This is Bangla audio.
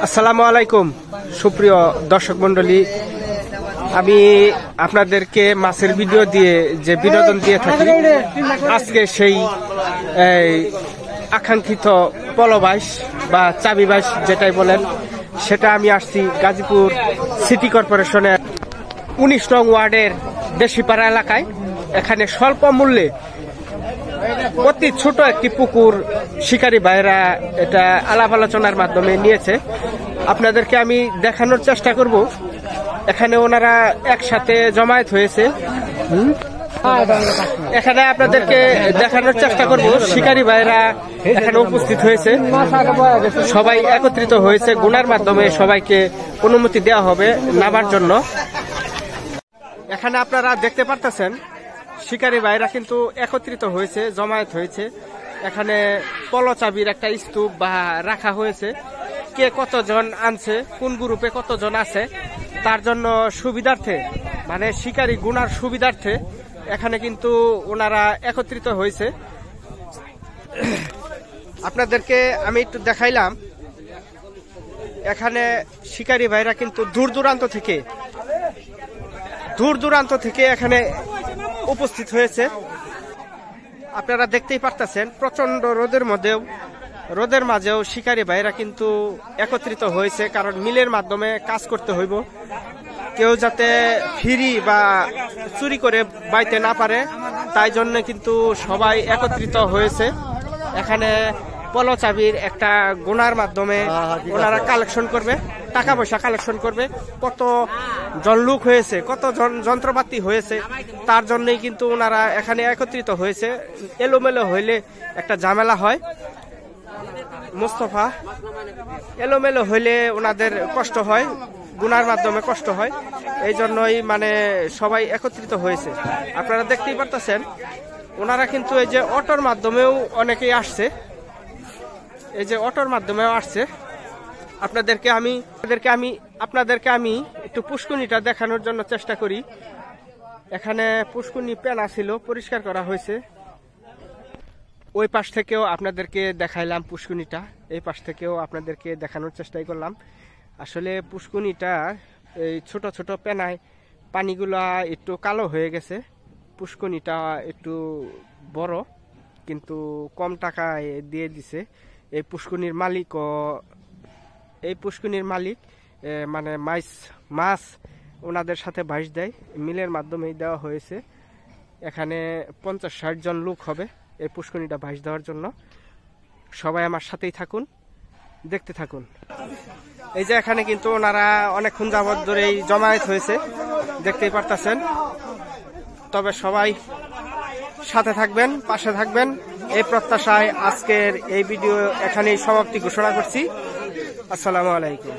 আসসালামু আলাইকুম সুপ্রিয় দর্শক মন্ডলী, আমি আপনাদেরকে মাছের ভিডিও দিয়ে যে বিনোদন দিয়ে থাকি, আজকে সেই আকাঙ্ক্ষিত পলবাইশ বা চাবি বাইশ যেটাই বলেন, সেটা আমি আসছি গাজীপুর সিটি কর্পোরেশনের 19 নং ওয়ার্ডের দেশিপাড়া এলাকায়। এখানে স্বল্প মূল্যে অতি ছোট একটি পুকুর শিকারী ভাইরা এটা আলাপ আলোচনার মাধ্যমে নিয়েছে। আপনাদেরকে আমি দেখানোর চেষ্টা করব। এখানে ওনারা একসাথে জমায়েত হয়েছে। এখানে আপনাদেরকে দেখানোর চেষ্টা করব, শিকারী ভাইরা এখানে উপস্থিত হয়েছে, সবাই একত্রিত হয়েছে। গুনার মাধ্যমে সবাইকে অনুমতি দেওয়া হবে নামার জন্য। এখানে আপনারা দেখতে পারতেছেন শিকারী ভাইরা কিন্তু একত্রিত হয়েছে, জমায়েত হয়েছে। এখানে পলচাবির একটা স্তূপ বা রাখা হয়েছে। কে কতজন আনছে, কোন গ্রুপে কতজন আছে, তার জন্য সুবিধার্থে, মানে শিকারী গুনার সুবিধার্থে এখানে কিন্তু ওনারা একত্রিত হয়েছে। আপনাদেরকে আমি একটু দেখাইলাম। এখানে শিকারী ভাইরা কিন্তু দূর দূরান্ত থেকে এখানে উপস্থিত হয়েছে। আপনারা দেখতেই পারতেছেন প্রচন্ড রোদের মাঝেও শিকারী ভাইরা কিন্তু একত্রিত হয়েছে, কারণ মিলের মাধ্যমে কাজ করতে হইব। কেউ যাতে ফ্রি বা চুরি করে বাইতে না পারে, তাই জন্য কিন্তু সবাই একত্রিত হয়েছে। এখানে পলচাবির একটা গোনার মাধ্যমে ওনারা কালেকশন করবে, টাকা পয়সা কালেকশন করবে। কত জন লোক হয়েছে, কত জন যন্ত্রপাতি হয়েছে, তার জন্যই কিন্তু ওনারা এখানে একত্রিত হয়েছে। এলোমেলো হইলে একটা ঝামেলা হয় মোস্তফা, এলোমেলো হইলে ওনাদের কষ্ট হয়, গুনার মাধ্যমে কষ্ট হয়। এই জন্যই মানে সবাই একত্রিত হয়েছে। আপনারা দেখতেই পারতেছেন ওনারা কিন্তু এই যে অটোর মাধ্যমেও অনেকেই আসছে, এই যে অটোর মাধ্যমেও আসছে। আপনাদেরকে আমি একটু পুষ্কুনিটা দেখানোর জন্য চেষ্টা করি। এখানে পুষ্কুনি পেনা ছিল, পরিষ্কার করা হয়েছে। ওই পাশ থেকেও আপনাদেরকে দেখাইলাম পুষ্কুনিটা, এই পাশ থেকেও আপনাদেরকে দেখানোর চেষ্টাই করলাম। আসলে পুষ্কুনিটা এই ছোট ছোট পেনায় পানিগুলা একটু কালো হয়ে গেছে। পুষ্কুনিটা একটু বড়, কিন্তু কম টাকায় দিয়ে দিছে। এই পুষ্কুনির মালিক মানে মাছ ওনাদের সাথে বাইশ দেয়, মিলের মাধ্যমেই দেওয়া হয়েছে। এখানে 50-60 জন লোক হবে এই পুষ্কুনিটা বাইশ দেওয়ার জন্য। সবাই আমার সাথেই থাকুন, দেখতে থাকুন। এই যে এখানে কিন্তু ওনারা অনেকক্ষণ যাবত ধরেই জমায়েত হয়েছে, দেখতেই পারতেছেন। তবে সবাই সাথে থাকবেন, পাশে থাকবেন, এই প্রত্যাশায় আজকের এই ভিডিও এখানেই সমাপ্তি ঘোষণা করছি। আসসালামু আলাইকুম।